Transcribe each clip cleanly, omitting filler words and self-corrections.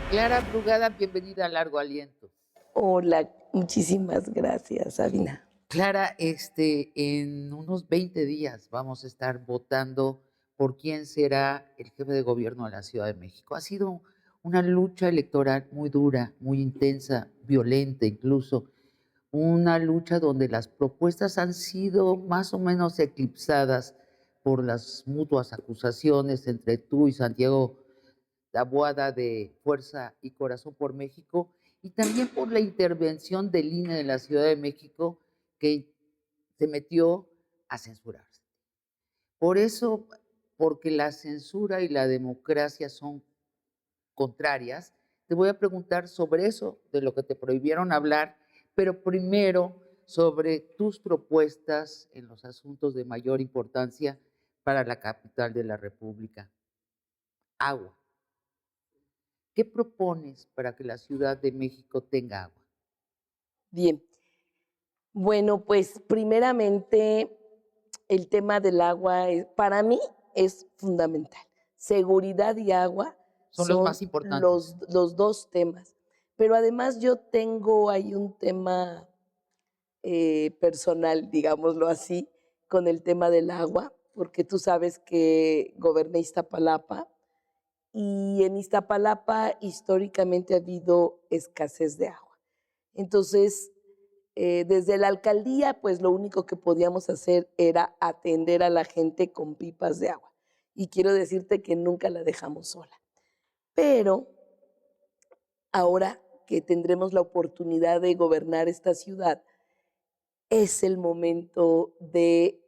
Clara Brugada, bienvenida a Largo Aliento. Hola, muchísimas gracias, Sabina. Clara, en unos 20 días vamos a estar votando por quién será el jefe de gobierno de la Ciudad de México. Ha sido una lucha electoral muy dura, muy intensa, violenta incluso, una lucha donde las propuestas han sido más o menos eclipsadas por las mutuas acusaciones entre tú y Santiago Taboada de Fuerza y Corazón por México, y también por la intervención del INE de la Ciudad de México, que se metió a censurarse. Por eso, porque la censura y la democracia son contrarias, te voy a preguntar sobre eso, de lo que te prohibieron hablar, pero primero sobre tus propuestas en los asuntos de mayor importancia para la capital de la República. Agua. ¿Qué propones para que la Ciudad de México tenga agua? Bien, bueno, pues primeramente el tema del agua para mí es fundamental. Seguridad y agua Son los son más importantes. los dos temas, pero además yo tengo ahí un tema personal, digámoslo así, con el tema del agua, porque tú sabes que goberné Iztapalapa y en Iztapalapa históricamente ha habido escasez de agua. Entonces, desde la alcaldía, pues lo único que podíamos hacer era atender a la gente con pipas de agua. Y quiero decirte que nunca la dejamos sola. Pero ahora que tendremos la oportunidad de gobernar esta ciudad, es el momento de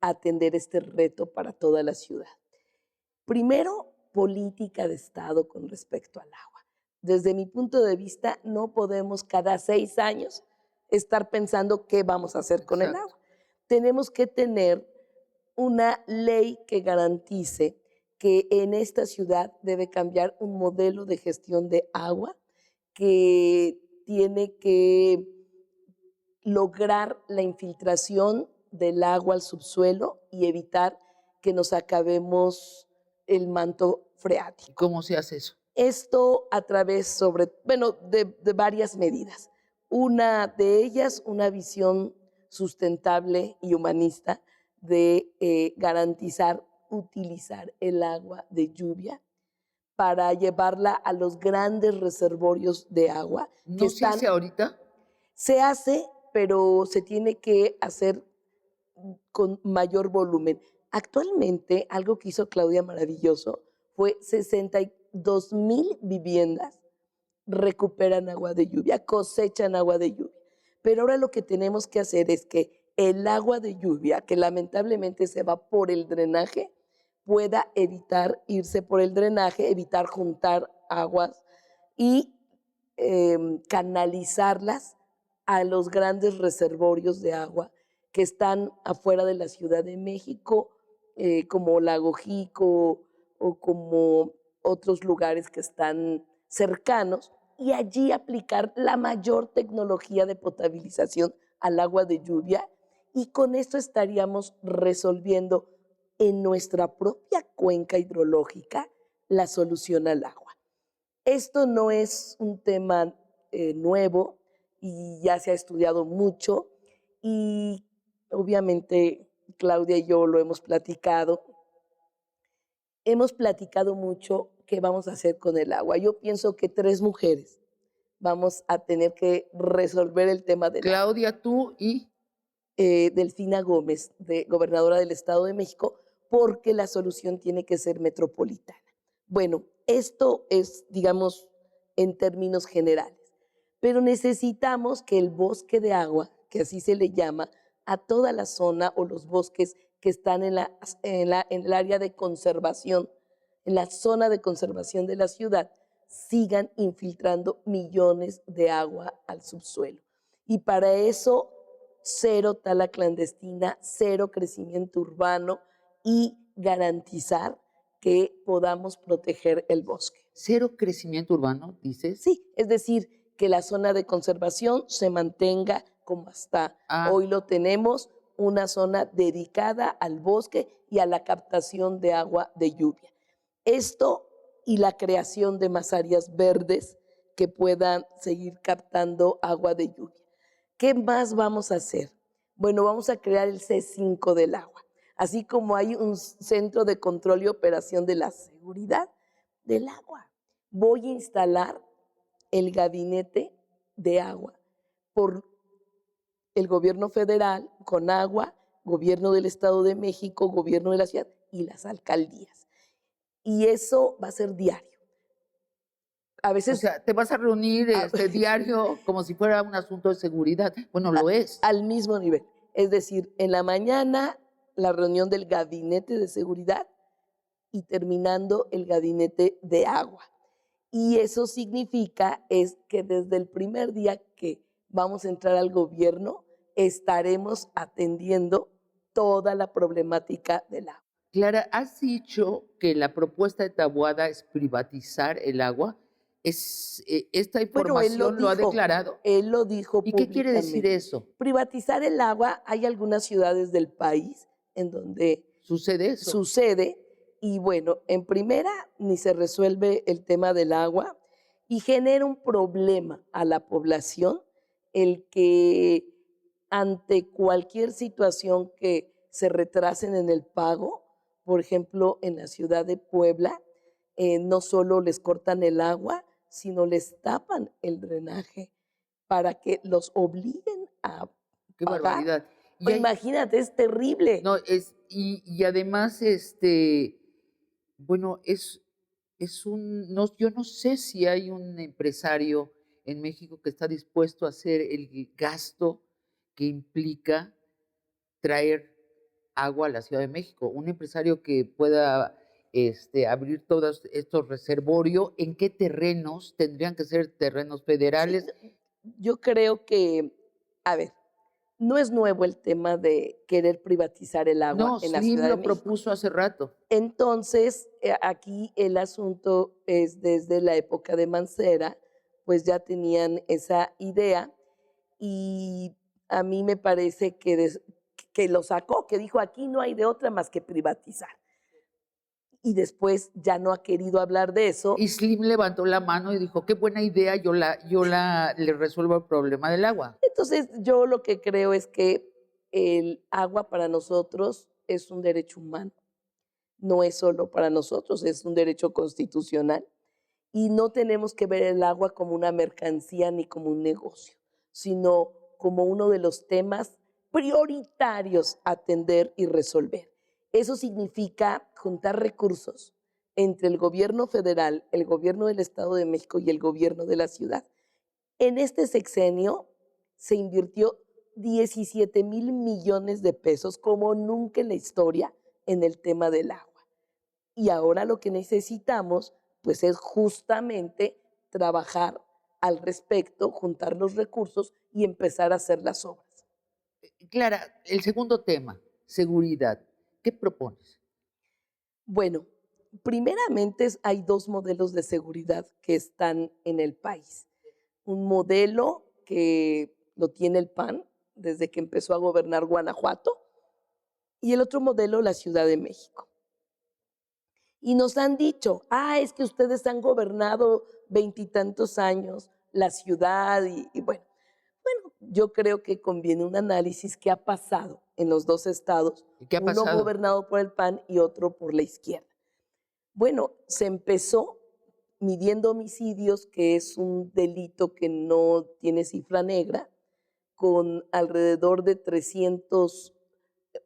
atender este reto para toda la ciudad. Primero, política de Estado con respecto al agua. Desde mi punto de vista, no podemos cada 6 años estar pensando qué vamos a hacer con el Exacto. agua. Tenemos que tener una ley que garantice que en esta ciudad debe cambiar un modelo de gestión de agua que tiene que lograr la infiltración del agua al subsuelo y evitar que nos acabemos el manto freático. ¿Cómo se hace eso? Esto a través de varias medidas. Una de ellas, una visión sustentable y humanista de garantizar utilizar el agua de lluvia para llevarla a los grandes reservorios de agua que ¿No se hace ahorita? se hace, pero se tiene que hacer con mayor volumen. Actualmente, algo que hizo Claudia maravilloso fue 62,000 viviendas recuperan agua de lluvia, cosechan agua de lluvia. Pero ahora lo que tenemos que hacer es que el agua de lluvia, que lamentablemente se va por el drenaje, pueda evitar irse por el drenaje, evitar juntar aguas y canalizarlas a los grandes reservorios de agua que están afuera de la Ciudad de México, como Lago Jico o como otros lugares que están cercanos, y allí aplicar la mayor tecnología de potabilización al agua de lluvia, y con esto estaríamos resolviendo en nuestra propia cuenca hidrológica la solución al agua. Esto no es un tema nuevo y ya se ha estudiado mucho y obviamente Claudia y yo lo hemos platicado. Hemos platicado mucho qué vamos a hacer con el agua. Yo pienso que 3 mujeres vamos a tener que resolver el tema del agua. Claudia, tú y Delfina Gómez, gobernadora del Estado de México, porque la solución tiene que ser metropolitana. Bueno, esto es, digamos, en términos generales, pero necesitamos que el bosque de agua, que así se le llama, a toda la zona o los bosques que están en el área de conservación, en la zona de conservación de la ciudad, sigan infiltrando millones de agua al subsuelo. Y para eso, cero tala clandestina, cero crecimiento urbano y garantizar que podamos proteger el bosque. cero crecimiento urbano, dices. Sí, es decir, que la zona de conservación se mantenga como está. Hoy lo tenemos, una zona dedicada al bosque y a la captación de agua de lluvia. Esto y la creación de más áreas verdes que puedan seguir captando agua de lluvia. ¿Qué más vamos a hacer? Bueno, vamos a crear el C5 del agua, así como hay un centro de control y operación de la seguridad del agua. Voy a instalar el gabinete de agua por el gobierno federal, con agua, gobierno del Estado de México, gobierno de la ciudad y las alcaldías. Y eso va a ser diario. A O veces sea, te vas a reunir a- diario como si fuera un asunto de seguridad. Bueno, lo es. al mismo nivel. Es decir, en la mañana la reunión del gabinete de seguridad y terminando el gabinete de agua. Y eso significa es que desde el primer día que vamos a entrar al gobierno, estaremos atendiendo toda la problemática del agua. Clara, has dicho que la propuesta de Taboada es privatizar el agua. Esta Bueno, información lo ha declarado. él lo dijo ¿Y qué quiere decir públicamente. eso? Privatizar el agua, hay algunas ciudades del país en donde ¿Sucede eso? sucede y bueno, en primera ni se resuelve el tema del agua y genera un problema a la población el que ante cualquier situación que se retrasen en el pago, por ejemplo, en la ciudad de Puebla, no solo les cortan el agua, sino les tapan el drenaje para que los obliguen a Qué pagar. barbaridad. Y Pues hay, imagínate, es terrible. no, y además, bueno, no, yo no sé si hay un empresario en México que está dispuesto a hacer el gasto que implica traer agua a la Ciudad de México. Un empresario que pueda abrir todos estos reservorios, ¿en qué terrenos? ¿Tendrían que ser terrenos Sí, federales? yo creo que, a ver, no es nuevo el tema de querer privatizar el agua No, en la Slim Ciudad de lo México. propuso hace rato. Entonces, aquí el asunto es desde la época de Mancera, pues ya tenían esa idea y a mí me parece que lo sacó, que dijo aquí no hay de otra más que privatizar. Y después ya no ha querido hablar de eso. Y Slim levantó la mano y dijo, qué buena idea, le resuelvo el problema del agua. Entonces, yo lo que creo es que el agua para nosotros es un derecho humano, no es solo para nosotros, es un derecho constitucional y no tenemos que ver el agua como una mercancía ni como un negocio, sino como uno de los temas prioritarios a atender y resolver. Eso significa juntar recursos entre el gobierno federal, el gobierno del Estado de México y el gobierno de la ciudad. En este sexenio se invirtió 17,000 millones de pesos, como nunca en la historia, en el tema del agua. Y ahora lo que necesitamos, pues, es justamente trabajar al respecto, juntar los recursos y empezar a hacer las obras. Clara, el segundo tema, seguridad. ¿Qué propones? Bueno, primeramente hay dos modelos de seguridad que están en el país. Un modelo que lo tiene el PAN desde que empezó a gobernar Guanajuato y el otro modelo la Ciudad de México. Y nos han dicho, es que ustedes han gobernado veintitantos años la ciudad y bueno, yo creo que conviene un análisis qué ha pasado en los dos estados, ¿Y qué ha uno pasado? gobernado por el PAN y otro por la izquierda. Bueno, se empezó midiendo homicidios, que es un delito que no tiene cifra negra, con alrededor de 300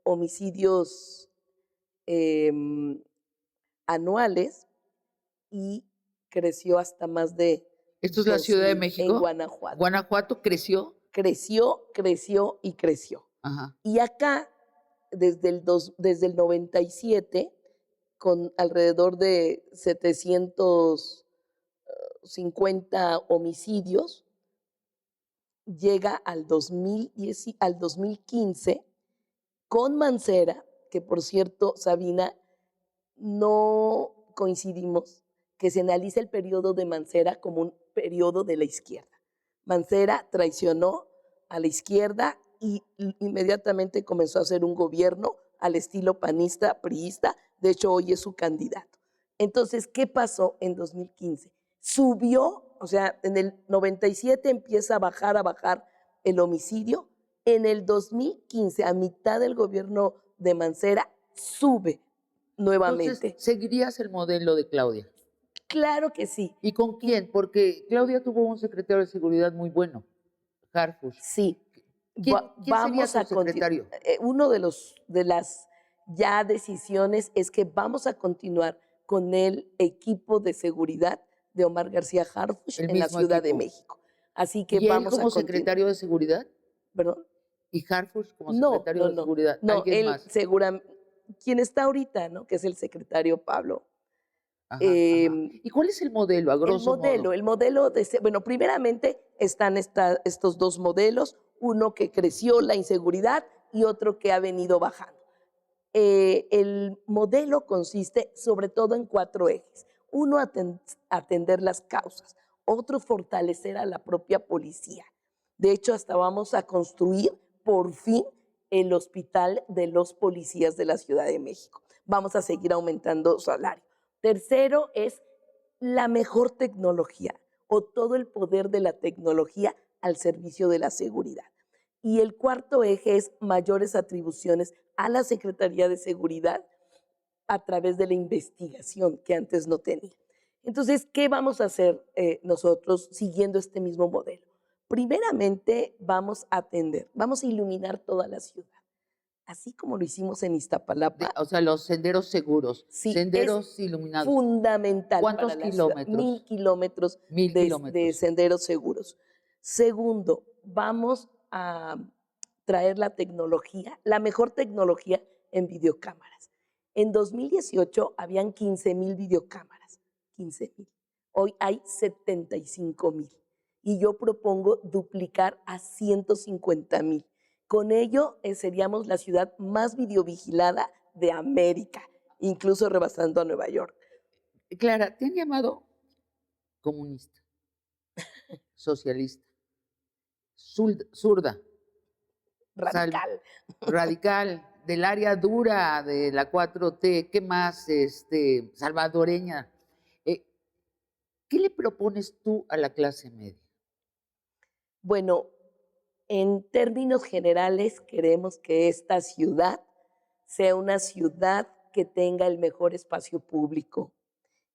homicidios anuales y creció hasta más de ¿Esto es la Ciudad de 2,000 en México? Guanajuato. ¿Guanajuato creció? Creció y creció. Ajá. Y acá, desde el 97, con alrededor de 750 homicidios, llega al 2015 con Mancera, que por cierto, Sabina, no coincidimos que se analice el periodo de Mancera como un periodo de la izquierda. Mancera traicionó a la izquierda y inmediatamente comenzó a hacer un gobierno al estilo panista, priista, de hecho hoy es su candidato. Entonces, ¿qué pasó en 2015? Subió, o sea, en el 97 empieza a bajar el homicidio. En el 2015, a mitad del gobierno de Mancera, sube Entonces, nuevamente. ¿seguirías el modelo de Claudia? Claro que sí. ¿Y con Y quién? Porque Claudia tuvo un secretario de seguridad muy bueno, Harfush. sí, ¿Quién sería vamos tu a continuar. secretario? Uno de las ya decisiones es que vamos a continuar con el equipo de seguridad de Omar García Harfuch El en la mismo Ciudad de equipo. México. Así que ¿Y él vamos a como continuar. secretario de seguridad? ¿Perdón? ¿Y Harfush como No, secretario no, de no, seguridad? no, ¿Alguien él más? seguramente, quien está ahorita, ¿no? Que es el secretario Pablo. Ajá, ajá. em, ¿Y cuál es el modelo, a grosso modo? el modelo bueno, primeramente están estos dos modelos, uno que creció la inseguridad y otro que ha venido bajando. El modelo consiste sobre todo en 4 ejes. Uno, atender las causas. Otro, fortalecer a la propia policía. De hecho, hasta vamos a construir por fin el hospital de los policías de la Ciudad de México. Vamos a seguir aumentando salario. Tercero es la mejor tecnología o todo el poder de la tecnología al servicio de la seguridad. Y el cuarto eje es mayores atribuciones a la Secretaría de Seguridad a través de la investigación que antes no tenía. Entonces, ¿qué vamos a hacer nosotros siguiendo este mismo modelo? Primeramente, vamos a atender, vamos a iluminar toda la ciudad, así como lo hicimos en Iztapalapa. O sea, los senderos seguros, Sí, es senderos iluminados. fundamental para ¿Cuántos la ciudad. 1000 kilómetros? kilómetros 1000 kilómetros. senderos seguros. Segundo, vamos a traer la tecnología, la mejor tecnología en videocámaras. En 2018 habían 15,000 videocámaras, 15,000. Hoy hay 75,000. Y yo propongo duplicar a 150,000. Con ello seríamos la ciudad más videovigilada de América, incluso rebasando a Nueva York. Clara, ¿te han llamado comunista, socialista, zurda, Radical. radical, del área dura de la 4T, qué más, salvadoreña? Eh, ¿Qué le propones tú a la clase media? Bueno, en términos generales, queremos que esta ciudad sea una ciudad que tenga el mejor espacio público,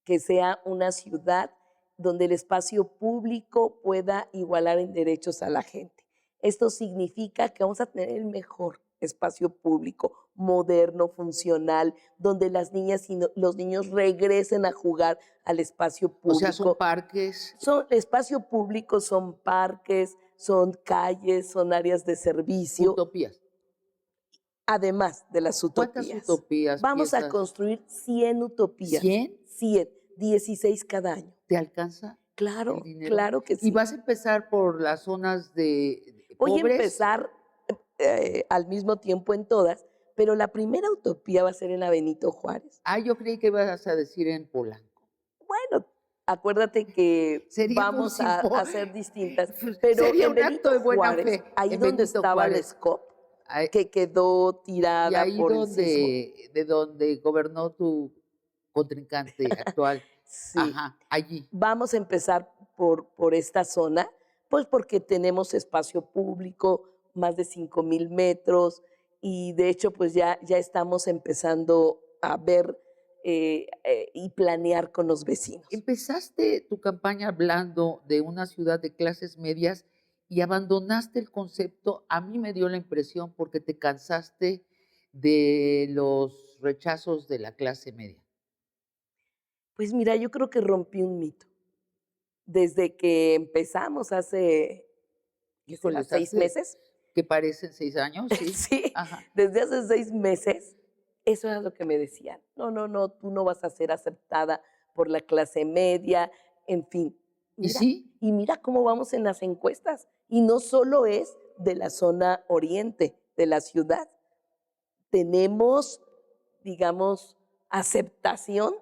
que sea una ciudad donde el espacio público pueda igualar en derechos a la gente. Esto significa que vamos a tener el mejor espacio público, moderno, funcional, donde las niñas y los niños regresen a jugar al espacio O sea, son público. parques, Espacio público son parques, son calles, son áreas de servicio, utopías. además de las ¿Cuántas utopías. utopías Vamos a piensas? construir 100 utopías, ¿100? 100, 16 cada año. ¿Te alcanza el Claro, dinero? claro que ¿Y sí. vas a empezar por las zonas de Voy a pobres? empezar al mismo tiempo en todas, pero la primera utopía va a ser en la Benito Juárez. Ah, yo creí que ibas a decir en Polanco. Bueno, acuérdate que Seríamos vamos a simpo hacer distintas, pero sería en un acto Benito de buena Juárez, fe ahí en donde Benito estaba la Juárez. SCOP, Ahí que quedó y tirada ahí por el sismo. de donde gobernó tu contrincante actual. Sí, Ajá, allí. vamos a empezar por esta zona, pues porque tenemos espacio público, más de 5,000 metros, y de hecho, pues ya estamos empezando a ver y planear con los vecinos. Empezaste tu campaña hablando de una ciudad de clases medias y abandonaste el concepto. A mí me dio la impresión porque te cansaste de los rechazos de la clase media. Pues mira, yo creo que rompí un mito. Desde que empezamos hace, ¿qué será? Híjoles, 6 hace meses. que parecen 6 años, sí. Sí, Ajá. desde hace 6 meses, eso era lo que me decían. No, no, no, tú no vas a ser aceptada por la clase media, en fin. ¿Y Mira, sí? y mira cómo vamos en las encuestas. Y no solo es de la zona oriente de la ciudad. Tenemos, digamos, aceptación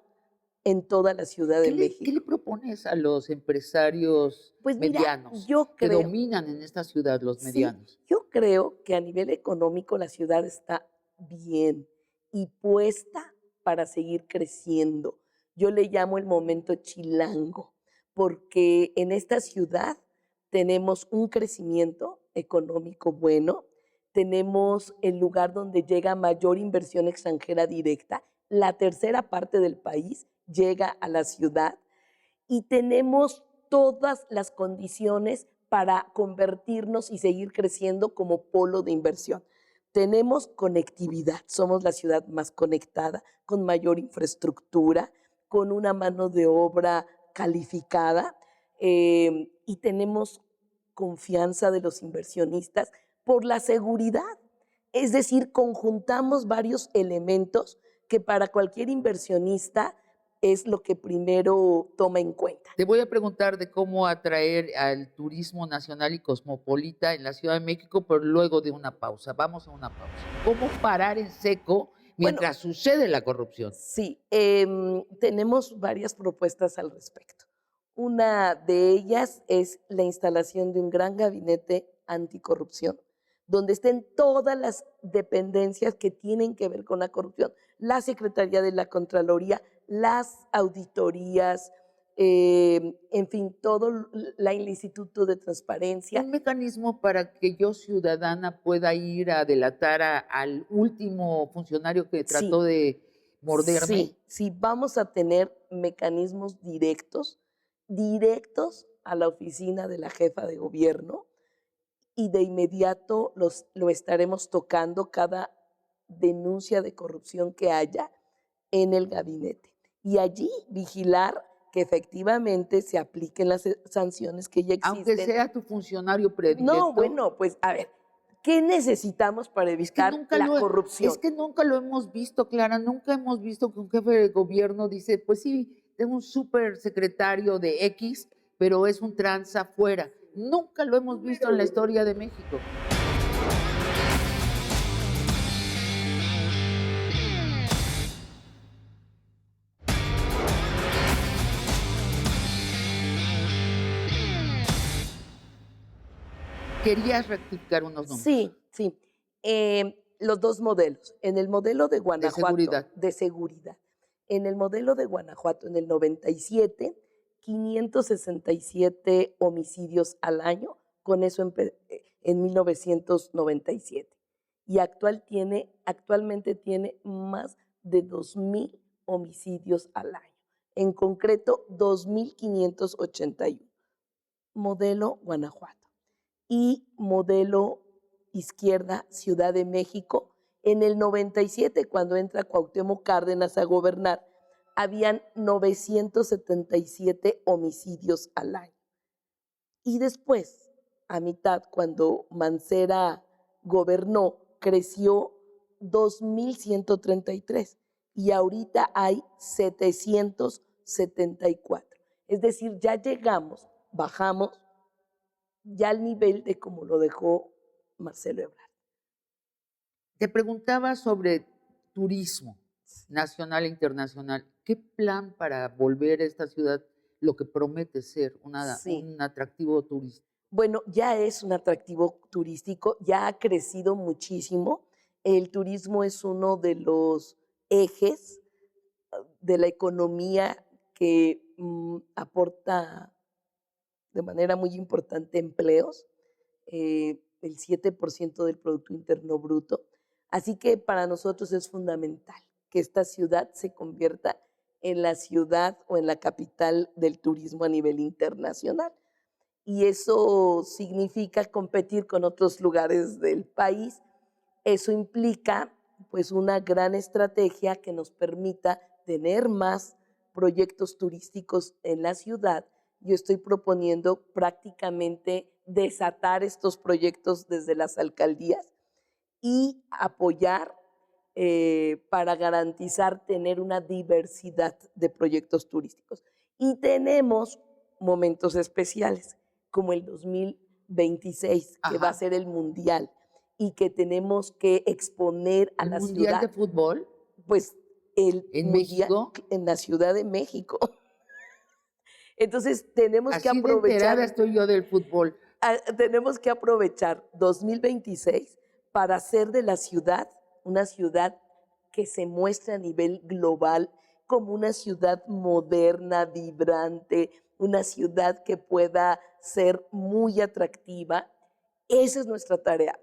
en toda la Ciudad de ¿Qué le México. propones a los empresarios Pues mira, medianos yo que creo, dominan en esta ciudad, los sí, medianos? yo creo que a nivel económico la ciudad está bien y puesta para seguir creciendo. Yo le llamo el momento chilango, porque en esta ciudad tenemos un crecimiento económico bueno, tenemos el lugar donde llega mayor inversión extranjera directa, la tercera parte del país llega a la ciudad y tenemos todas las condiciones para convertirnos y seguir creciendo como polo de inversión. Tenemos conectividad, somos la ciudad más conectada, con mayor infraestructura, con una mano de obra calificada y tenemos confianza de los inversionistas por la seguridad. Es decir, conjuntamos varios elementos que para cualquier inversionista es lo que primero toma en cuenta. Te voy a preguntar de cómo atraer al turismo nacional y cosmopolita en la Ciudad de México, pero luego de una pausa. Vamos a una pausa. ¿Cómo parar en seco Bueno, mientras sucede la corrupción? sí, tenemos varias propuestas al respecto. Una de ellas es la instalación de un gran gabinete anticorrupción, donde estén todas las dependencias que tienen que ver con la corrupción, la Secretaría de la Contraloría, las auditorías, en fin, todo el Instituto de Transparencia. Un mecanismo para que yo, ciudadana, pueda ir a delatar al último funcionario que Sí, trató de morderme. sí, vamos a tener mecanismos directos a la oficina de la jefa de gobierno y de inmediato lo estaremos tocando cada denuncia de corrupción que haya en el gabinete. Y allí vigilar que efectivamente se apliquen las sanciones que ya Aunque existen. sea tu funcionario No, predilecto. bueno, pues a ver, ¿qué necesitamos para evitar la corrupción? Es que nunca lo hemos visto, Clara, nunca hemos visto que un jefe de gobierno dice, pues sí, tengo un súper secretario de X, pero es un tranza fuera. Nunca lo hemos visto en la historia de México. Querías rectificar unos números. Sí. Los dos modelos. En el modelo de De Guanajuato, seguridad. de seguridad. En el modelo de Guanajuato, en el 97, 567 homicidios al año, con eso en 1997. Y actualmente tiene más de 2,000 homicidios al año. En concreto, 2,581. Modelo Guanajuato. Y modelo izquierda Ciudad de México. En el 97, cuando entra Cuauhtémoc Cárdenas a gobernar, habían 977 homicidios al año. Y después, a mitad, cuando Mancera gobernó, creció 2,133 y ahorita hay 774. Es decir, ya bajamos ya al nivel de como lo dejó Marcelo Ebrard. Te preguntaba sobre turismo nacional e internacional. ¿Qué plan para volver a esta ciudad lo que promete ser un atractivo turístico? Bueno, ya es un atractivo turístico, ya ha crecido muchísimo. El turismo es uno de los ejes de la economía que aporta de manera muy importante empleos, el 7% del Producto Interno Bruto. Así que para nosotros es fundamental que esta ciudad se convierta en la ciudad o en la capital del turismo a nivel internacional. Y eso significa competir con otros lugares del país. Eso implica pues una gran estrategia que nos permita tener más proyectos turísticos en la ciudad. Yo estoy proponiendo prácticamente desatar estos proyectos desde las alcaldías y apoyar para garantizar tener una diversidad de proyectos turísticos. Y tenemos momentos especiales, como el 2026, que va a ser el Mundial, y que tenemos que exponer a la ciudad. ¿El Mundial de fútbol? Pues el ¿En Mundial México? en la Ciudad de México. Entonces tenemos que Así de aprovechar. enterada estoy yo del fútbol. Tenemos que aprovechar 2026 para hacer de la ciudad una ciudad que se muestre a nivel global, como una ciudad moderna, vibrante, una ciudad que pueda ser muy atractiva. Esa es nuestra tarea.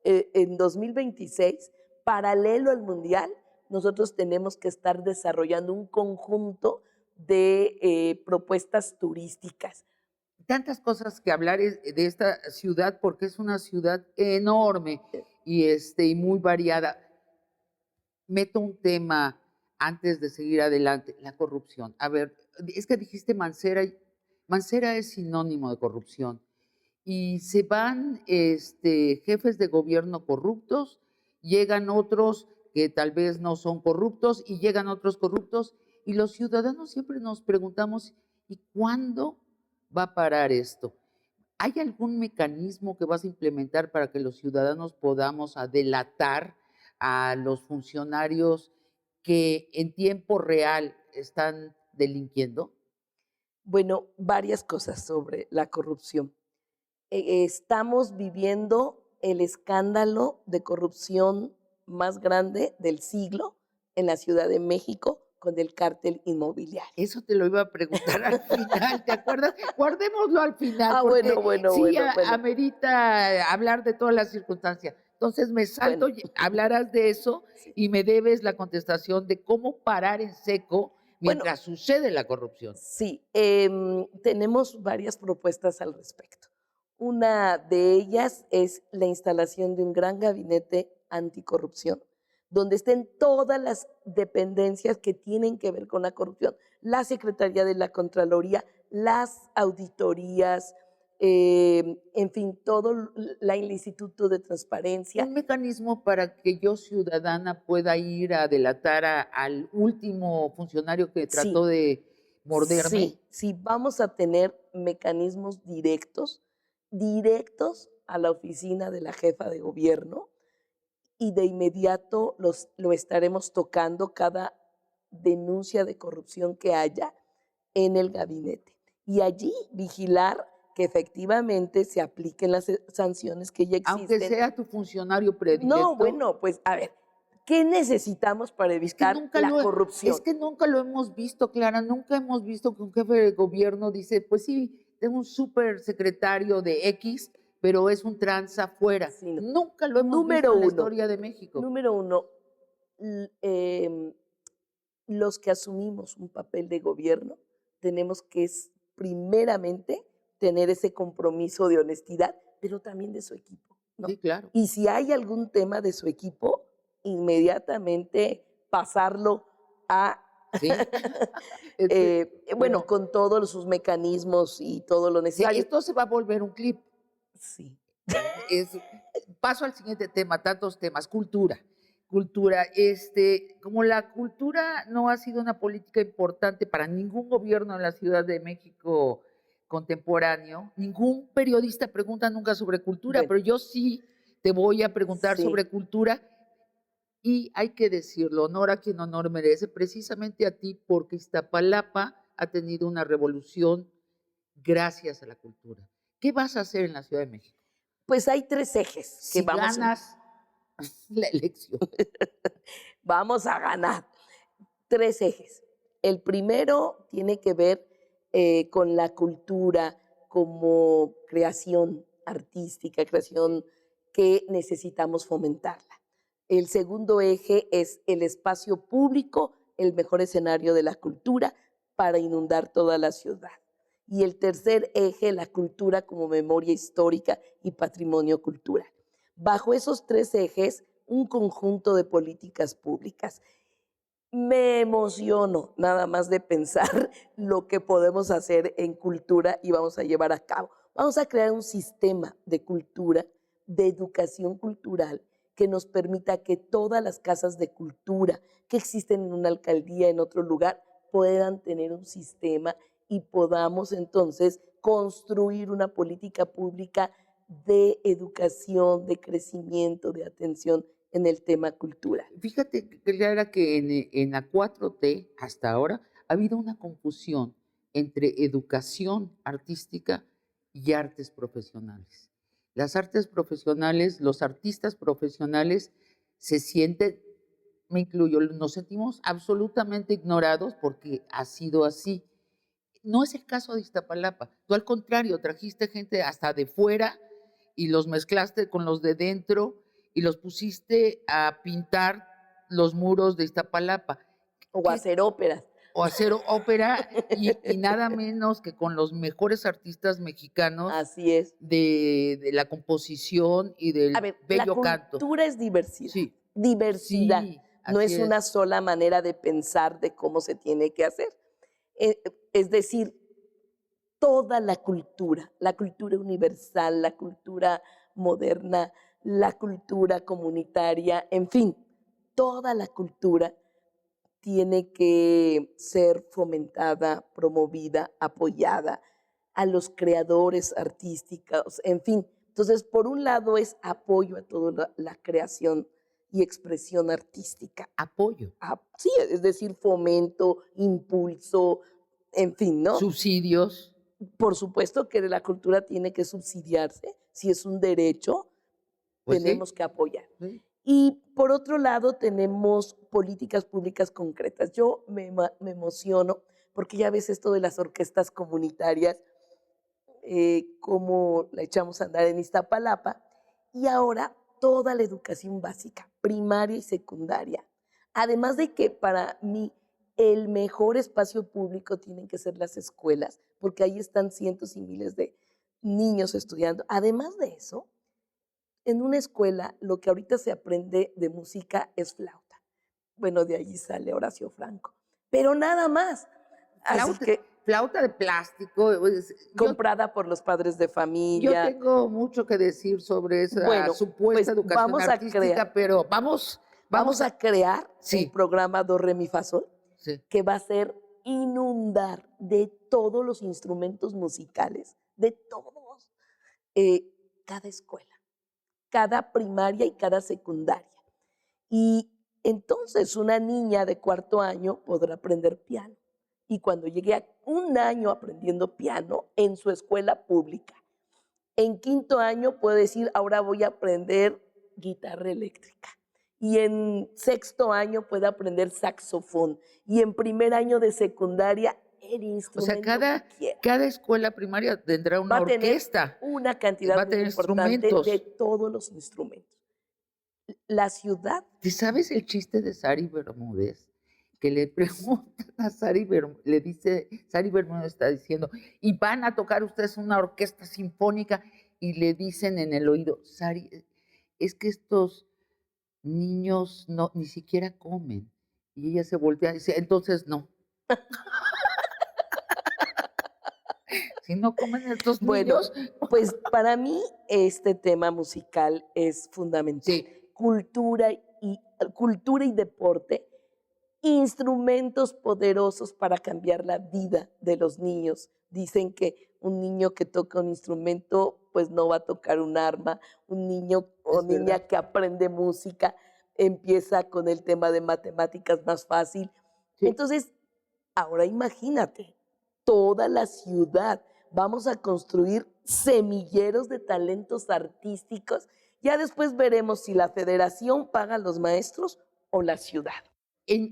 En 2026, paralelo al Mundial, nosotros tenemos que estar desarrollando un conjunto de propuestas turísticas. Tantas cosas que hablar de esta ciudad, porque es una ciudad enorme y muy variada. Meto un tema antes de seguir adelante, la corrupción. A ver, es que dijiste Mancera, Mancera es sinónimo de corrupción. Y se van jefes de gobierno corruptos, llegan otros que tal vez no son corruptos y llegan otros corruptos y los ciudadanos siempre nos preguntamos, ¿y cuándo va a parar esto? ¿Hay algún mecanismo que vas a implementar para que los ciudadanos podamos delatar a los funcionarios que en tiempo real están delinquiendo? Bueno, varias cosas sobre la corrupción. Estamos viviendo el escándalo de corrupción más grande del siglo en la Ciudad de México con el cártel inmobiliario. Eso te lo iba a preguntar al final, ¿te acuerdas? Guardémoslo al final, Ah, porque bueno, bueno, sí bueno, bueno, amerita hablar de todas las circunstancias. Entonces me salto, bueno, hablarás de eso sí. y me debes la contestación de cómo parar en seco Bueno, mientras sucede la corrupción. sí, tenemos varias propuestas al respecto. Una de ellas es la instalación de un gran gabinete anticorrupción, donde estén todas las dependencias que tienen que ver con la corrupción, la Secretaría de la Contraloría, las auditorías, en fin, todo el Instituto de Transparencia. Un mecanismo para que yo, ciudadana, pueda ir a delatar al último funcionario que Sí, trató de morderme. sí, sí, vamos a tener mecanismos directos a la oficina de la jefa de gobierno y de inmediato lo estaremos tocando cada denuncia de corrupción que haya en el gabinete. Y allí vigilar que efectivamente se apliquen las sanciones que ya Aunque existen. sea tu funcionario No, predilecto. bueno, pues a ver, ¿qué necesitamos para Es que evitar nunca la lo es corrupción? que nunca lo hemos visto, Clara, nunca hemos visto que un jefe de gobierno dice: "Pues sí, tengo un supersecretario de X, pero es un tranza fuera". Sino, Nunca lo hemos visto número en la uno, historia de México. número uno, l- em, los que asumimos un papel de gobierno tenemos que primeramente tener ese compromiso de honestidad, pero también de su equipo, ¿no? Sí, claro. Y si hay algún tema de su equipo, inmediatamente pasarlo a, Sí. Este, bueno, bueno, con todos sus mecanismos y todo lo necesario. esto se va a volver un clip. Sí, Es paso al siguiente tema, tantos temas, cultura. Cultura, como la cultura no ha sido una política importante para ningún gobierno en la Ciudad de México contemporáneo, ningún periodista pregunta nunca sobre cultura, bueno, pero yo sí te voy a preguntar sí. sobre cultura y hay que decirlo, honor a quien honor merece, precisamente a ti, porque Iztapalapa ha tenido una revolución gracias a la cultura. ¿Qué vas a hacer en la Ciudad de México? Pues hay tres ejes que Si ganas la elección. vamos a ganar. Tres ejes. El primero tiene que ver con la cultura como creación artística, creación que necesitamos fomentarla. El segundo eje es el espacio público, el mejor escenario de la cultura para inundar toda la ciudad. Y el tercer eje, la cultura como memoria histórica y patrimonio cultural. Bajo esos tres ejes, un conjunto de políticas públicas. Me emociono nada más de pensar lo que podemos hacer en cultura y vamos a llevar a cabo. Vamos a crear un sistema de cultura, de educación cultural, que nos permita que todas las casas de cultura que existen en una alcaldía, en otro lugar, puedan tener un sistema y podamos entonces construir una política pública de educación, de crecimiento, de atención en el tema cultural. Fíjate, Clara, que en la 4T hasta ahora ha habido una confusión entre educación artística y artes profesionales. Las artes profesionales, los artistas profesionales se sienten me incluyo, nos sentimos absolutamente ignorados porque ha sido así. No es el caso de Iztapalapa. Tú al contrario, trajiste gente hasta de fuera y los mezclaste con los de dentro y los pusiste a pintar los muros de Iztapalapa. O hacer óperas. O hacer ópera y nada menos que con los mejores artistas mexicanos Así es. de la composición y A del ver, la bello canto. cultura es diversidad. Sí, Diversidad. sí, No así es una es. sola manera de pensar de cómo se tiene que hacer. Es decir, toda la cultura universal, la cultura moderna, la cultura comunitaria, en fin, toda la cultura tiene que ser fomentada, promovida, apoyada a los creadores artísticos, en fin. Entonces, por un lado es apoyo a toda la creación y expresión artística. Apoyo. Sí, es decir, fomento, impulso, en fin, ¿no? Subsidios. Por supuesto que la cultura tiene que subsidiarse, si es un derecho, Pues tenemos sí, que apoyar. sí. Y por otro lado tenemos políticas públicas concretas. Yo me emociono porque ya ves esto de las orquestas comunitarias, cómo la echamos a andar en Iztapalapa, y ahora toda la educación básica, primaria y secundaria. Además de que para mí el mejor espacio público tienen que ser las escuelas, porque ahí están cientos y miles de niños estudiando. Además de eso, en una escuela lo que ahorita se aprende de música es flauta. Bueno, de allí sale Horacio Franco. Pero nada más. Así Flauta, que flauta de plástico. comprada por los padres de Yo familia. tengo mucho que decir sobre esa Bueno, supuesta pues educación artística, pero vamos vamos a crear el sí, programa Do, Re, Mi, Fa, Sol, sí. que va a ser inundar de todos los instrumentos musicales, de todos, cada escuela, cada primaria y cada secundaria. Y entonces una niña de 4º año podrá aprender piano. Y cuando llegue a 1 año aprendiendo piano en su escuela pública, en 5º año puede decir, ahora voy a aprender guitarra eléctrica. Y en 6º año puede aprender saxofón. Y en 1er año de secundaria, el O sea, instrumento que quiera. cada escuela primaria tendrá una Va a tener orquesta, una va cantidad a muy tener importante de instrumentos. todos los instrumentos. La ciudad, ¿Te sabes el chiste de Sari Bermúdez? Que le preguntan a Sari Bermúdez, le dice, Sari Bermúdez está diciendo, y van a tocar ustedes una orquesta sinfónica, y le dicen en el oído, Sari, es que estos niños no, ni siquiera comen. Y ella se voltea y dice, entonces no. Si no comen estos bueno, niños, pues para mí este tema musical es fundamental. sí, Cultura y deporte, instrumentos poderosos para cambiar la vida de los niños. Dicen que un niño que toca un instrumento, pues no va a tocar un arma. Un niño o es niña verdad. que aprende música empieza con el tema de matemáticas más fácil. Sí. Entonces, ahora imagínate, toda la ciudad. Vamos a construir semilleros de talentos artísticos. Ya después veremos si la federación paga a los maestros o la ciudad.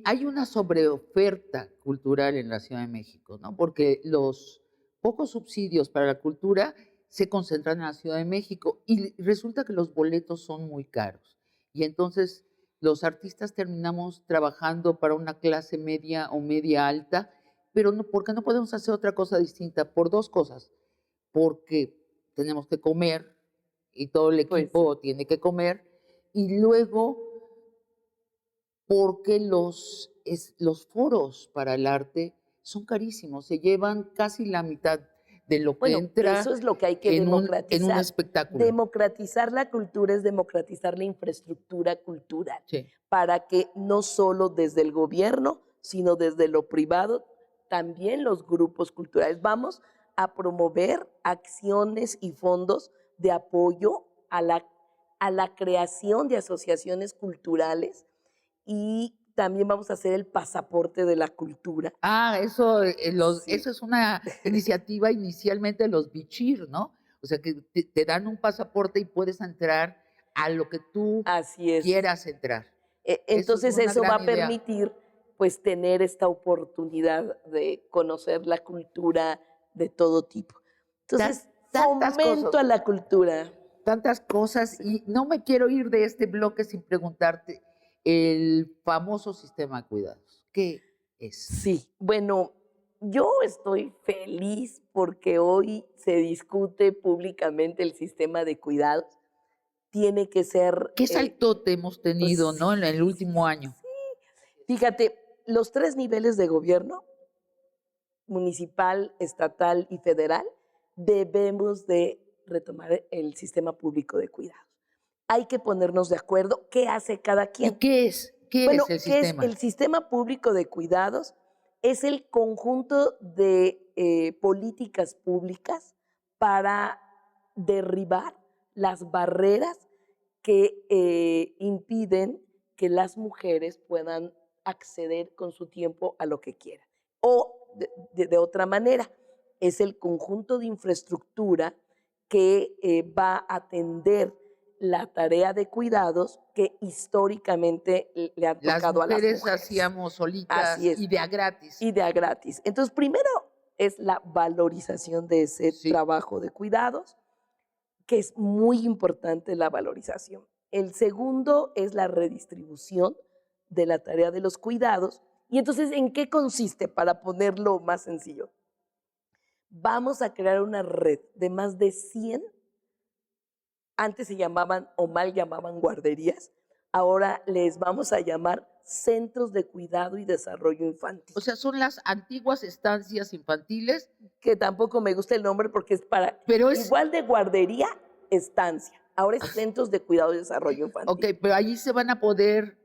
Hay una sobreoferta cultural en la Ciudad de México, ¿no? Porque los pocos subsidios para la cultura se concentran en la Ciudad de México y resulta que los boletos son muy caros. Y entonces los artistas terminamos trabajando para una clase media o media alta, pero no, porque no podemos hacer otra cosa distinta, por 2 cosas. Porque tenemos que comer y todo el Pues equipo tiene que comer, y luego porque los foros para el arte son carísimos, se llevan casi la mitad de lo que bueno, eso entra es lo que hay que en un democratizar. espectáculo. Democratizar la cultura es democratizar la infraestructura cultural Sí. para que no solo desde el gobierno, sino desde lo privado, también los grupos culturales. Vamos a promover acciones y fondos de apoyo a la creación de asociaciones culturales y también vamos a hacer el pasaporte de la cultura. Eso, Sí, eso es una iniciativa inicialmente de los Bichir, ¿no? O sea, que te dan un pasaporte y puedes entrar a lo que tú así es. quieras entrar. Eso es Entonces una eso va gran a idea. permitir, pues, tener esta oportunidad de conocer la cultura de todo tipo. Tan Entonces, tantas fomento cosas. a la cultura. Tantas cosas, Sí. y no me quiero ir de este bloque sin preguntarte el famoso sistema de cuidados, ¿qué es? Sí, bueno, yo estoy feliz porque hoy se discute públicamente el sistema de cuidados. Tiene que ser, ¿Qué saltote hemos tenido, pues no, en el último año? fíjate, los 3 niveles de gobierno, municipal, estatal y federal, debemos de retomar el sistema público de cuidados. Hay que ponernos de acuerdo qué hace cada ¿Y quien. qué es? ¿Qué Bueno, es el ¿qué es sistema? el sistema público de cuidados? Es el conjunto de políticas públicas para derribar las barreras que impiden que las mujeres puedan acceder con su tiempo a lo que quieran. O de otra manera, es el conjunto de infraestructura que va a atender la tarea de cuidados que históricamente le han Las tocado a las mujeres mujeres. hacíamos Así solitas es, y de a gratis. y de a gratis. Entonces, primero es la valorización de ese Sí. trabajo de cuidados, que es muy importante la valorización. El segundo es la redistribución de la tarea de los cuidados. Y entonces, ¿en qué consiste? Para ponerlo más sencillo, vamos a crear una red de más de 100, antes se llamaban o mal llamaban guarderías, ahora les vamos a llamar centros de cuidado y desarrollo infantil. O sea, son las antiguas estancias infantiles, Que tampoco me gusta el nombre porque es para, pero es igual de guardería, estancia. Ahora es centros de cuidado y desarrollo infantil, okey, pero allí se van a poder,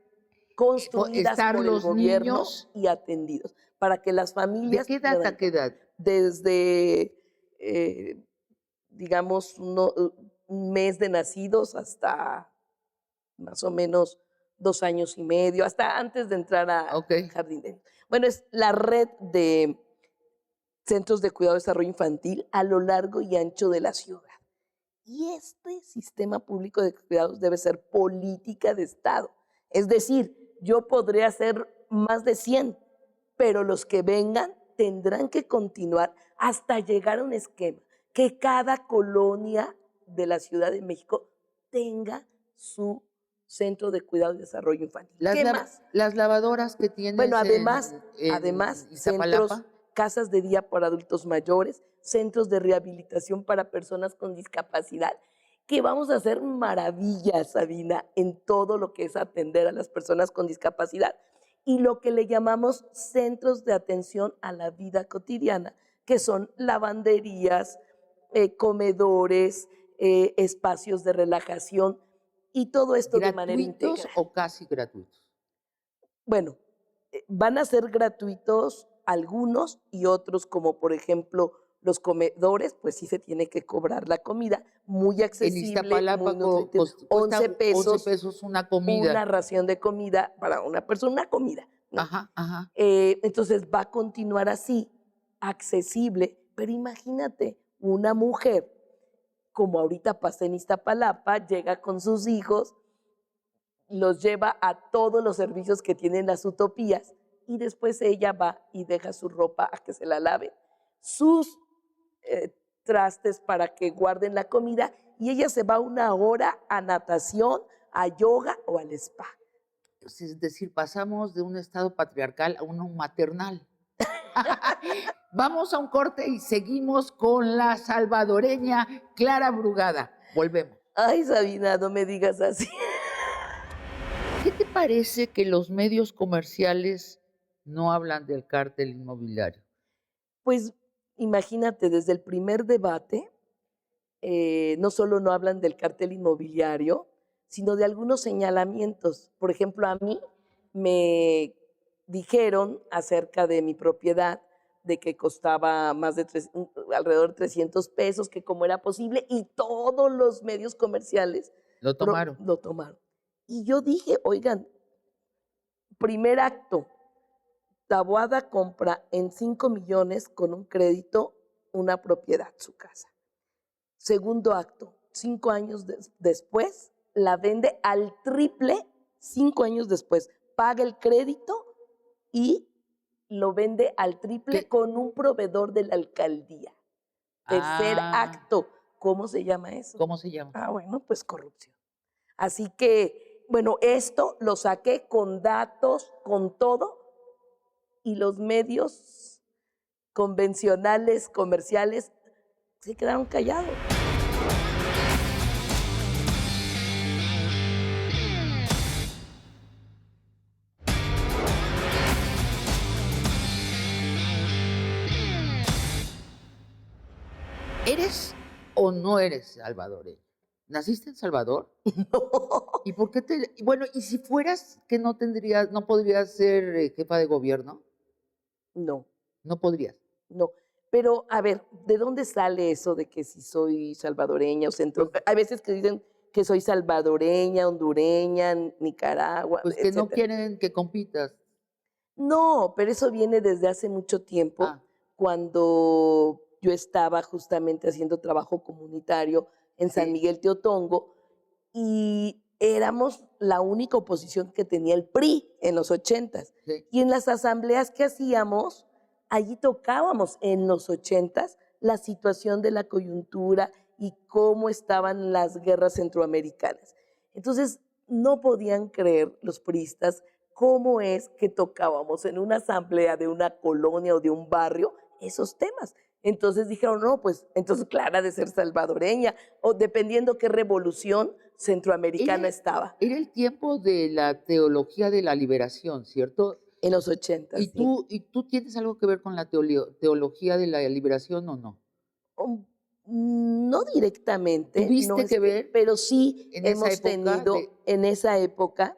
construidas estar por el los gobierno niños, y atendidos, para que las ¿de familias qué edad a puedan, qué edad? desde, eh, digamos, un mes de nacidos hasta más o menos 2 años y medio, hasta antes de entrar a Okey. jardín de niños. Bueno, es la red de centros de cuidado y desarrollo infantil a lo largo y ancho de la ciudad. Y este sistema público de cuidados debe ser política de Estado. Es decir, yo podré hacer más de 100, pero los que vengan tendrán que continuar hasta llegar a un esquema que cada colonia de la Ciudad de México tenga su centro de cuidado y desarrollo infantil. ¿Qué más? Las lavadoras que Bueno, tienes además, en centros, Iztapalapa, casas de día para adultos mayores, centros de rehabilitación para personas con discapacidad, que vamos a hacer maravillas, Sabina, en todo lo que es atender a las personas con discapacidad y lo que le llamamos centros de atención a la vida cotidiana, que son lavanderías, comedores, espacios de relajación y todo esto de manera ¿gratuitos integral. o casi gratuitos? Bueno, van a ser gratuitos algunos y otros, como por ejemplo los comedores, pues sí se tiene que cobrar la comida, muy En accesible, muy Iztapalapa nutritiva, cuesta 11 11 pesos pesos una comida. una ración de comida para una persona, una comida, ¿no? Ajá, ajá. Entonces va a continuar así, accesible, pero imagínate una mujer, como ahorita pasa en Iztapalapa, llega con sus hijos, los lleva a todos los servicios que tienen las utopías y después ella va y deja su ropa a que se la laven, sus trastes para que guarden la comida y ella se va 1 hora a natación, a yoga o al spa. Es decir, pasamos de un estado patriarcal a uno maternal. Vamos a un corte y seguimos con la salvadoreña Clara Brugada. Volvemos. Ay, Sabina, no me digas así. ¿Qué te parece que los medios comerciales no hablan del cártel inmobiliario? Pues imagínate, desde el primer debate, no solo no hablan del cartel inmobiliario, sino de algunos señalamientos. Por ejemplo, a mí me dijeron acerca de mi propiedad de que costaba más de alrededor de 300 pesos, que cómo era posible, y todos los medios comerciales Lo tomaron. lo tomaron. Y yo dije, oigan, primer acto, Taboada compra en 5 millones con un crédito una propiedad, su casa. Segundo acto, 5 años después, la vende al triple 5 años después, paga el crédito y lo vende al triple ¿Qué? con un proveedor de la alcaldía. Tercer Ah, acto, ¿cómo se llama eso? ¿cómo se llama? Ah, bueno, pues corrupción. Así que, bueno, esto lo saqué con datos, con todo, y los medios convencionales, comerciales, se quedaron callados. ¿Eres o no eres salvadoreña? ¿Naciste en Salvador? No, ¿Y por qué te y bueno, y si fueras, que no podrías ser, jefa de gobierno? no, No podrías. no. Pero, a ver, ¿de dónde sale eso de que si soy salvadoreña o Pues hay veces que dicen que soy salvadoreña, hondureña, Nicaragua, pues que no etcétera. quieren que compitas. No, pero eso viene desde hace mucho tiempo, Ah, cuando yo estaba justamente haciendo trabajo comunitario en San sí, Miguel Teotongo, y éramos la única oposición que tenía el PRI en los 80s. sí. Y en las asambleas que hacíamos, allí tocábamos en los 80s la situación de la coyuntura y cómo estaban las guerras centroamericanas. Entonces, no podían creer los priistas cómo es que tocábamos en una asamblea de una colonia o de un barrio esos temas. Entonces dijeron, no, pues entonces Clara de ser salvadoreña, o dependiendo qué revolución Era centroamericana estaba. era el tiempo de la teología de la liberación, ¿cierto? En los 80, sí. Y tú tienes algo que ver con la teología de la liberación o no? Um, no directamente, no ¿Tuviste es que que, ver pero sí en esa hemos época tenido en esa época,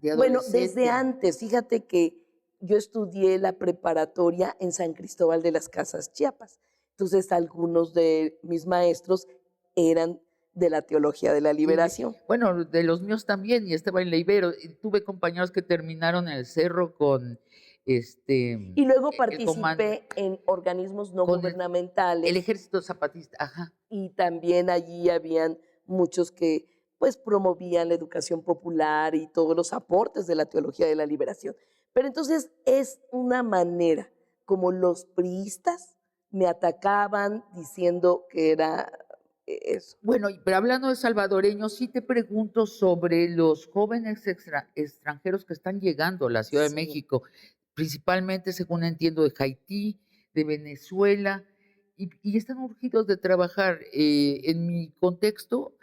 de bueno, desde adolescente? antes, fíjate que yo estudié la preparatoria en San Cristóbal de las Casas, Chiapas. Entonces, algunos de mis maestros eran de la teología de la liberación. Bueno, de los míos también, y estaba en la Ibero, y tuve compañeros que terminaron en el cerro con, Y luego el comando, participé en organismos no con el gubernamentales ejército zapatista, ajá. y también allí habían muchos que pues promovían la educación popular y todos los aportes de la teología de la liberación. Pero entonces es una manera como los priistas me atacaban diciendo que era eso. Bueno, pero hablando de salvadoreños, sí te pregunto sobre los jóvenes extranjeros que están llegando a la Ciudad de Sí, México, principalmente, según entiendo, de Haití, de Venezuela, y están urgidos de trabajar. En mi contexto,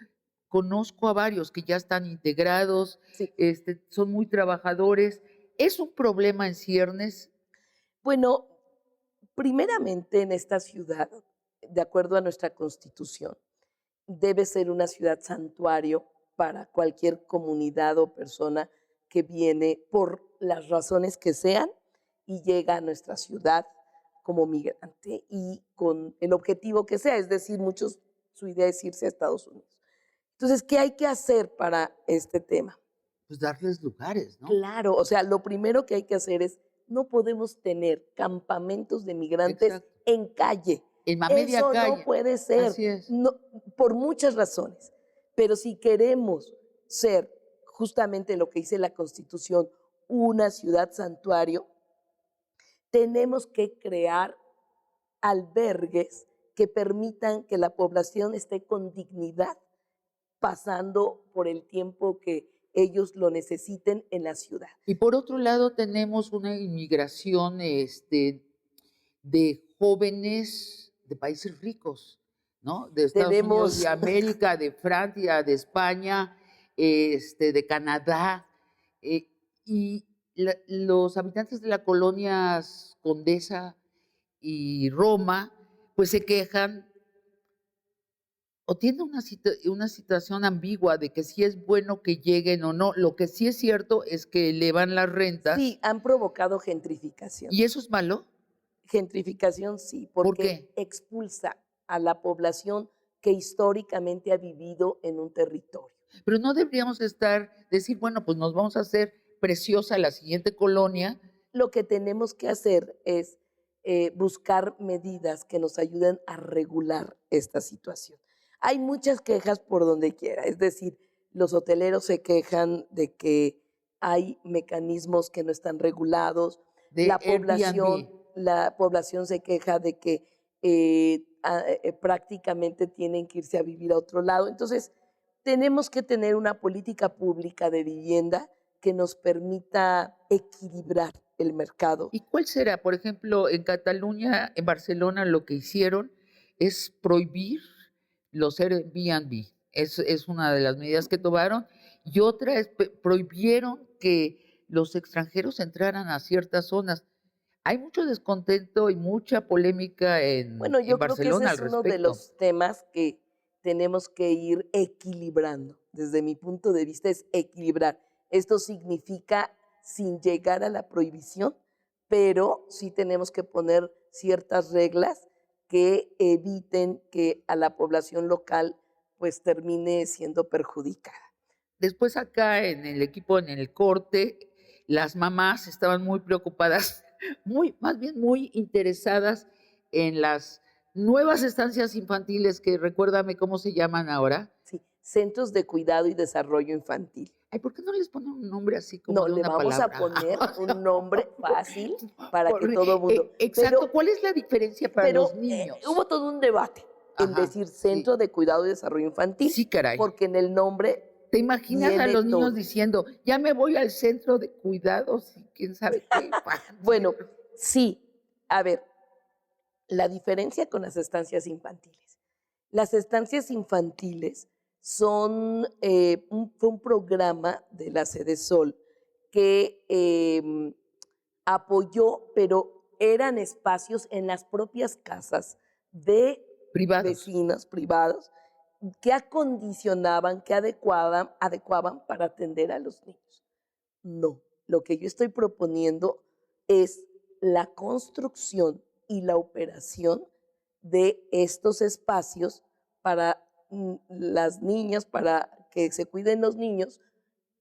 conozco a varios que ya están integrados, sí. son muy trabajadores. ¿Es un problema en ciernes? Bueno, primeramente en esta ciudad, de acuerdo a nuestra constitución, debe ser una ciudad santuario para cualquier comunidad o persona que viene por las razones que sean y llega a nuestra ciudad como migrante y con el objetivo que sea, es decir, muchos su idea es irse a Estados Unidos. Entonces, ¿qué hay que hacer para este tema? Pues darles lugares, ¿no? Claro, o sea, lo primero que hay que hacer es, no podemos tener campamentos de migrantes Exacto. en calle. En la media Eso no calle. puede ser, Así es. no, por muchas razones. Pero si queremos ser justamente lo que dice la Constitución, una ciudad santuario, tenemos que crear albergues que permitan que la población esté con dignidad pasando por el tiempo que ellos lo necesiten en la ciudad. Y por otro lado, tenemos una inmigración, de jóvenes de países ricos, ¿no? De Estados Unidos de Tenemos, América, de Francia, de España, de Canadá, y los habitantes de la colonias Condesa y Roma, pues se quejan o tiene una situación ambigua de que si es bueno que lleguen o no. Lo que sí es cierto es que elevan las rentas, sí, han provocado gentrificación. ¿y eso es malo? Gentrificación sí, ¿Por porque qué? expulsa a la población que históricamente ha vivido en un territorio. Pero no deberíamos decir, bueno, pues nos vamos a hacer preciosa la siguiente colonia. Lo que tenemos que hacer es buscar medidas que nos ayuden a regular esta situación. Hay muchas quejas por donde quiera, es decir, los hoteleros se quejan de que hay mecanismos que no están regulados, De Airbnb. la población se queja de que prácticamente tienen que irse a vivir a otro lado. Entonces, tenemos que tener una política pública de vivienda que nos permita equilibrar el mercado. ¿Y cuál será? Por ejemplo, en Cataluña, en Barcelona, lo que hicieron es prohibir los Airbnb. Es una de las medidas que tomaron. Y otra es prohibieron que los extranjeros entraran a ciertas zonas. Hay mucho descontento y mucha polémica Bueno, en yo creo que ese Barcelona al es uno de respecto. los temas que tenemos que ir equilibrando. Desde mi punto de vista es equilibrar. Esto significa sin llegar a la prohibición, pero sí tenemos que poner ciertas reglas que eviten que a la población local pues termine siendo perjudicada. Después acá en el equipo, en el corte, las mamás estaban muy preocupadas, muy, más bien muy interesadas en las nuevas estancias infantiles que recuérdame cómo se llaman ahora. Sí, centros de cuidado y desarrollo infantil. Ay, ¿por qué no les ponen un nombre así como No, de le una vamos a palabra? poner un nombre fácil para que Por- todo mundo, exacto, ¿cuál es la diferencia para los hubo niños? todo un debate en Ajá, decir sí, Centro de Cuidado y Desarrollo Infantil, sí, caray. porque en el nombre ¿Te imaginas a viene los niños todo. diciendo, ya me voy al centro de cuidados y quién sabe qué? Bueno, sí, a ver, la diferencia con las estancias infantiles. Las estancias infantiles son fue un programa de la Sede Sol que apoyó, pero eran espacios en las propias casas de Privados. vecinos privados que acondicionaban, que adecuaban para atender a los niños. No, lo que yo estoy proponiendo es la construcción y la operación de estos espacios para las niñas, para que se cuiden los niños,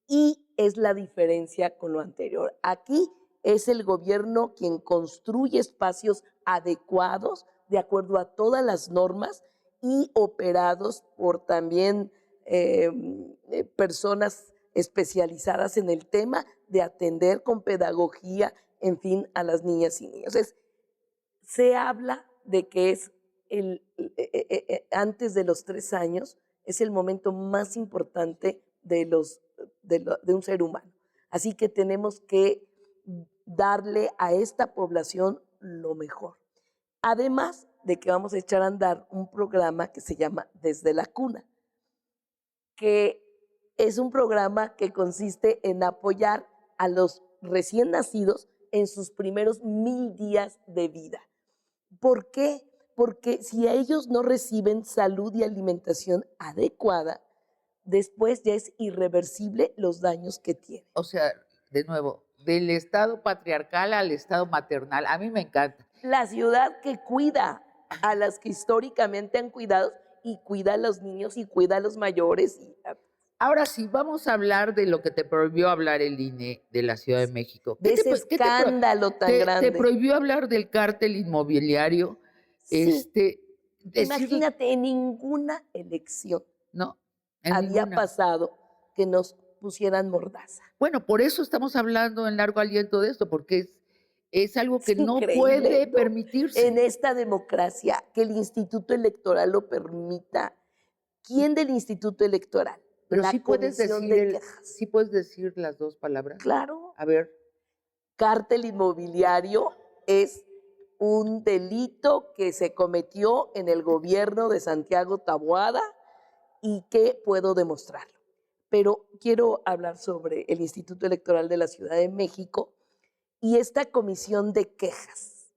y es la diferencia con lo anterior. Aquí es el gobierno quien construye espacios adecuados de acuerdo a todas las normas y operados por también personas especializadas en el tema de atender con pedagogía, en fin, a las niñas y niños. Se habla de que es antes de los 3 años, es el momento más importante de un ser humano. Así que tenemos que darle a esta población lo mejor. Además de que vamos a echar a andar un programa que se llama Desde la Cuna, que es un programa que consiste en apoyar a los recién nacidos en sus primeros 1000 días de vida. ¿Por qué? Porque si a ellos no reciben salud y alimentación adecuada, después ya es irreversible los daños que tienen. O sea, de nuevo, del estado patriarcal al estado maternal. A mí me encanta. La ciudad que cuida a las que históricamente han cuidado y cuida a los niños y cuida a los mayores. Ahora sí, vamos a hablar de lo que te prohibió hablar el INE de la Ciudad de México. De ese escándalo tan Te grande. prohibió hablar del cártel inmobiliario? Sí, Decir, imagínate, en ninguna elección no, en había ninguna. pasado que nos pusieran mordaza. Bueno, por eso estamos hablando en largo aliento de esto, porque es algo que Es no increíble, puede ¿no? En permitirse. esta democracia, que el Instituto Electoral lo permita. ¿Quién del Instituto Electoral? Pero La Comisión de Quejas. sí puedes decir las dos palabras. Claro, A ver, cártel inmobiliario es un delito que se cometió en el gobierno de Santiago Taboada y que puedo demostrarlo. Pero quiero hablar sobre el Instituto Electoral de la Ciudad de México y esta comisión de quejas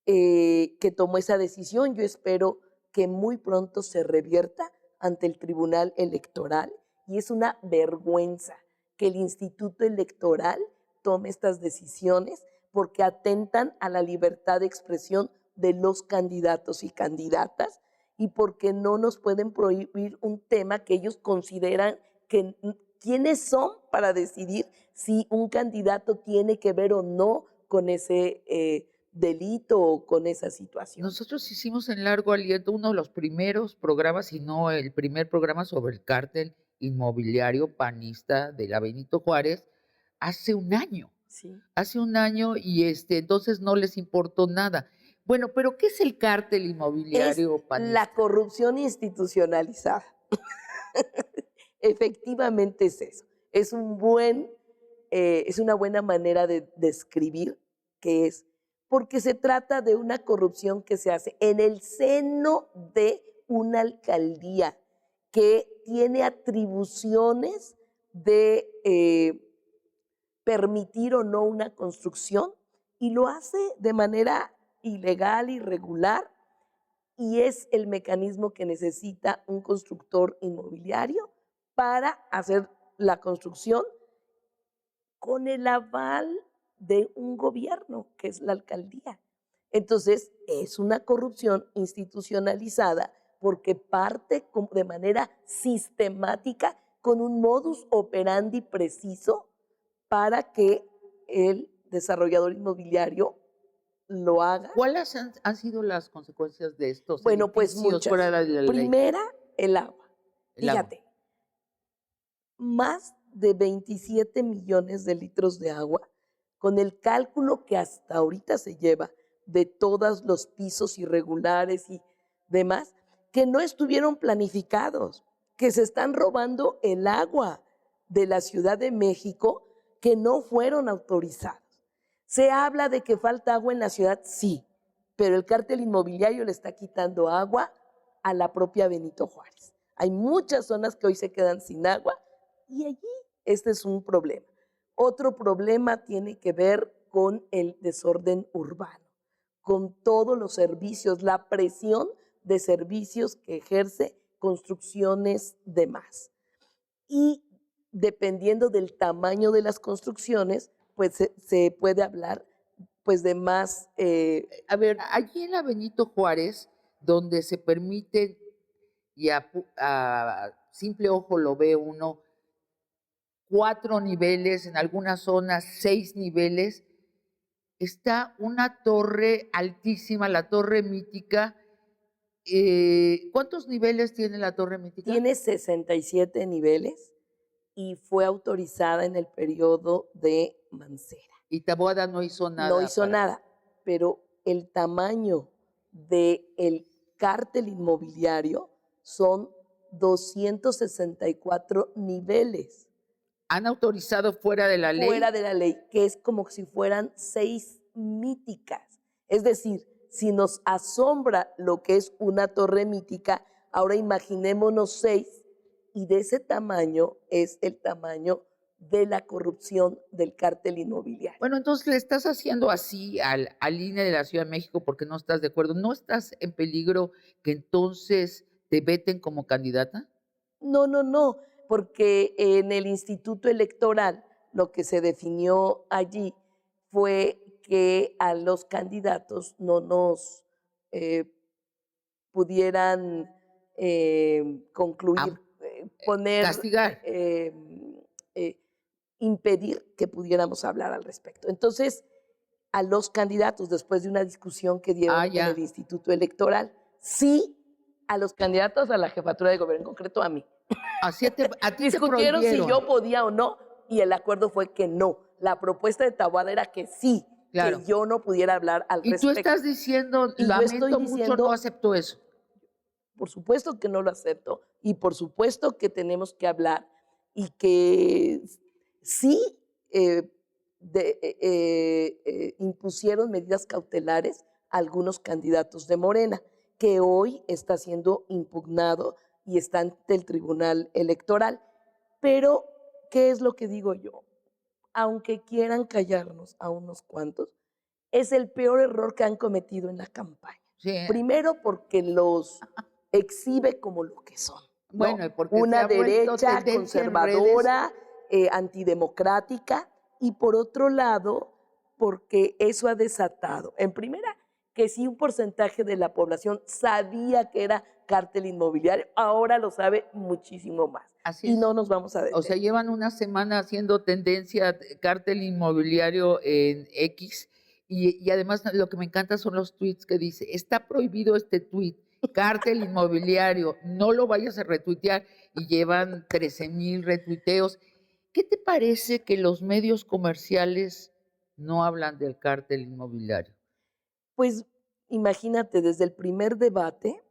que tomó esa decisión. Yo espero que muy pronto se revierta ante el Tribunal Electoral y es una vergüenza que el Instituto Electoral tome estas decisiones porque atentan a la libertad de expresión de los candidatos y candidatas y porque no nos pueden prohibir un tema que ellos consideran que quiénes son para decidir si un candidato tiene que ver o no con ese delito o con esa situación. nosotros hicimos en largo aliento uno de los primeros programas, si no el primer programa sobre el cártel inmobiliario panista de la Benito Juárez, hace un año. Sí. Hace un año y, entonces no les importó nada. Bueno, pero, ¿qué es el cártel Es inmobiliario la panista? corrupción institucionalizada. Efectivamente es eso. Es una buena manera de describir qué es, porque se trata de una corrupción que se hace en el seno de una alcaldía que tiene atribuciones de permitir o no una construcción y lo hace de manera ilegal, irregular, y es el mecanismo que necesita un constructor inmobiliario para hacer la construcción con el aval de un gobierno, que es la alcaldía. Entonces, es una corrupción institucionalizada porque parte de manera sistemática con un modus operandi preciso para que el desarrollador inmobiliario lo haga. ¿Cuáles han sido las consecuencias de estos Bueno, pues edificios muchas. fuera de la ley? Primera, el agua. El agua. Fíjate, más de 27 millones de litros de agua, con el cálculo que hasta ahorita se lleva de todos los pisos irregulares y demás, que no estuvieron planificados, que se están robando el agua de la Ciudad de México, que no fueron autorizados. Se habla de que falta agua en la ciudad, sí, pero el cártel inmobiliario le está quitando agua a la propia Benito Juárez. Hay muchas zonas que hoy se quedan sin agua y allí este es un problema. Otro problema tiene que ver con el desorden urbano, con todos los servicios, la presión de servicios que ejerce construcciones de más. Y dependiendo del tamaño de las construcciones, pues se puede hablar pues de más. A ver, allí en la Benito Juárez, donde se permiten, y a simple ojo lo ve uno, 4 niveles, en algunas zonas 6 niveles, está una torre altísima, la Torre Mítica. ¿Cuántos niveles tiene la Torre Mítica? Tiene 67 niveles y fue autorizada en el periodo de Mancera. Y Taboada no hizo nada. No hizo nada, pero el tamaño del cártel inmobiliario son 264 niveles. Han autorizado fuera de la ley. Fuera de la ley, que es como si fueran 6 míticas. Es decir, si nos asombra lo que es una torre mítica, ahora imaginémonos 6, y de ese tamaño es el tamaño de la corrupción del cártel inmobiliario. Bueno, entonces le estás haciendo así al INE de la Ciudad de México porque no estás de acuerdo. ¿No estás en peligro que entonces te veten como candidata? No, porque en el Instituto Electoral lo que se definió allí fue que a los candidatos no nos pudieran concluir, poner, Castigar. impedir que pudiéramos hablar al respecto. Entonces, a los candidatos, después de una discusión que dieron en el Instituto Electoral, sí, a los candidatos a la jefatura de gobierno, en concreto a mí. Así a ti discutieron si yo podía o no, y el acuerdo fue que no. La propuesta de Taboada era que sí, claro, que yo no pudiera hablar al respecto. Y tú estás diciendo, lamento mucho, no acepto eso. Por supuesto que no lo acepto, y por supuesto que tenemos que hablar, y que sí impusieron medidas cautelares a algunos candidatos de Morena, que hoy está siendo impugnado y está ante el Tribunal Electoral. Pero, ¿qué es lo que digo yo? Aunque quieran callarnos a unos cuantos, es el peor error que han cometido en la campaña. Sí. Primero, porque los exhibe como lo que son, ¿no? Bueno, porque una derecha conservadora, antidemocrática, y por otro lado, porque eso ha desatado, en primera, que si un porcentaje de la población sabía que era cártel inmobiliario, ahora lo sabe muchísimo más. Así y es. no nos vamos a detener. O sea, llevan una semana haciendo tendencia cártel inmobiliario en X y además lo que me encanta son los tweets que dice, está prohibido este tweet, cártel inmobiliario, no lo vayas a retuitear, y llevan 13,000 retuiteos. ¿Qué te parece que los medios comerciales no hablan del cártel inmobiliario? Pues, imagínate, desde el primer debate,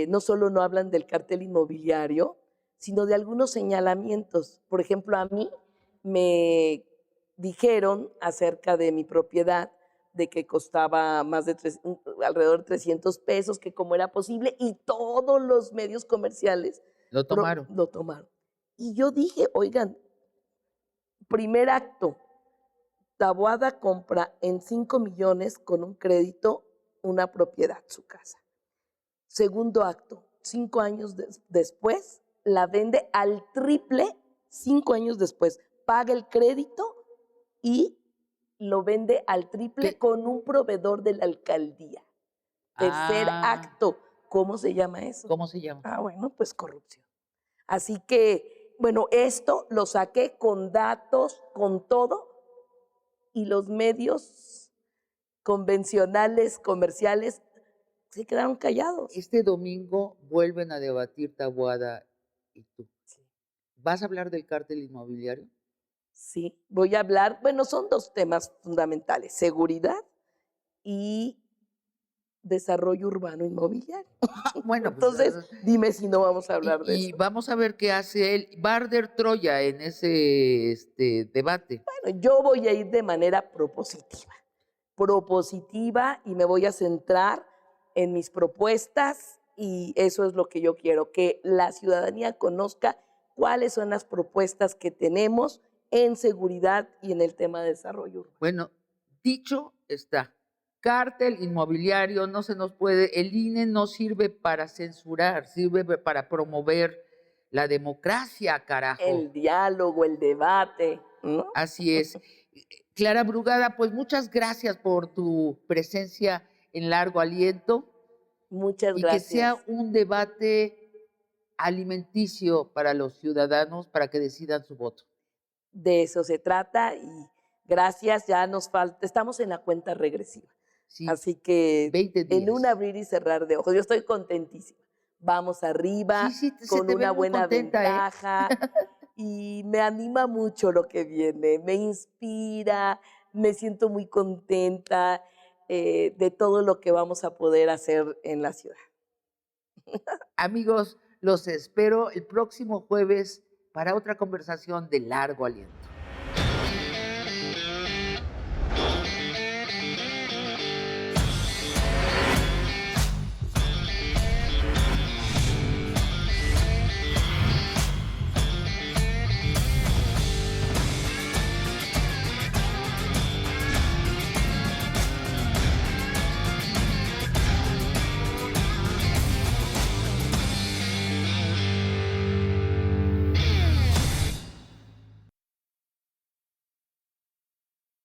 no solo no hablan del cártel inmobiliario, sino de algunos señalamientos. Por ejemplo, a mí me dijeron acerca de mi propiedad, de que costaba más de alrededor de $300, que cómo era posible, y todos los medios comerciales Lo tomaron. lo tomaron. Y yo dije, oigan, primer acto, Taboada compra en 5 millones con un crédito una propiedad, su casa. Segundo acto, 5 años después, la vende al triple, 5 años después, paga el crédito y lo vende al triple ¿Qué? con un proveedor de la alcaldía. Tercer Ah, acto, ¿cómo se llama eso? ¿cómo se llama? Bueno, pues corrupción. Así que, bueno, esto lo saqué con datos, con todo, y los medios convencionales, comerciales, se quedaron callados. Este domingo vuelven a debatir Taboada y tú. Sí. ¿Vas a hablar del cártel inmobiliario? Sí, voy a hablar, bueno, son 2 temas fundamentales, seguridad y desarrollo urbano inmobiliario. Bueno, pues, Entonces, dime si no vamos a hablar de y eso. vamos a ver qué hace él. Barder Troya en ese, debate. Bueno, yo voy a ir de manera propositiva y me voy a centrar en mis propuestas y eso es lo que yo quiero, que la ciudadanía conozca cuáles son las propuestas que tenemos en seguridad y en el tema de desarrollo urbano. Bueno, dicho está, cártel inmobiliario no se nos puede, el INE no sirve para censurar, sirve para promover la democracia, carajo. El diálogo, el debate, ¿no? Así es. Clara Brugada, pues muchas gracias por tu presencia en Largo Aliento Muchas y que sea gracias. un debate alimenticio para los ciudadanos para que decidan su voto. De eso se trata y gracias, ya nos falta, estamos en la cuenta regresiva. Sí, Así que 20 en un días. abrir y cerrar de ojos, yo estoy contentísima. Vamos Sí, arriba sí, se con te ve una muy buena contenta, ¿eh? ventaja y me anima mucho lo que viene, me inspira, me siento muy contenta de todo lo que vamos a poder hacer en la ciudad. Amigos, los espero el próximo jueves para otra conversación de Largo Aliento.